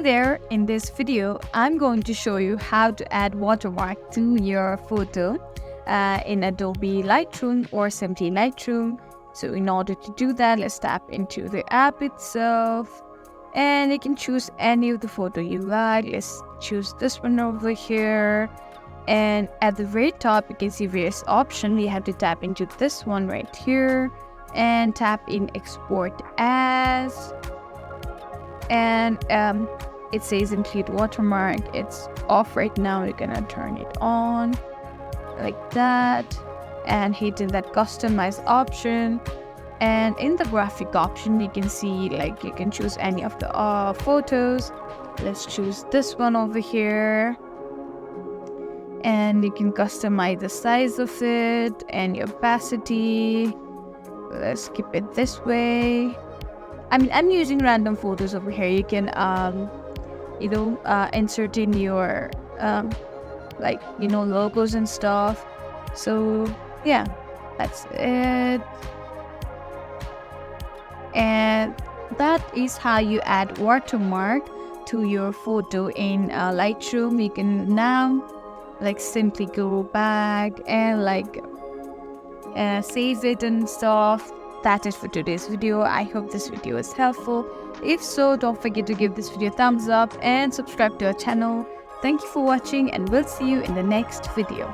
there, in this video I'm going to show you how to add watermark to your photo in Adobe Lightroom or simply Lightroom. So in order to do that, let's tap into the app itself and you can choose any of the photo you like. Let's choose this one over here, and at the very top you can see various options. We have to tap into this one right here and tap in export as, and it says include watermark. It's off right now. We're gonna turn it on like that and hit in that customize option, and in the graphic option you can see like you can choose any of the photos. Let's choose this one over here, and you can customize the size of it and the opacity. Let's keep it this way. I'm using random photos over here. You can insert in your logos and stuff. So yeah, that's it. And that is how you add watermark to your photo in Lightroom. You can now simply go back and save it and stuff. That is for today's video. I hope this video is helpful. If so, don't forget to give this video a thumbs up and subscribe to our channel. Thank you for watching, and we'll see you in the next video.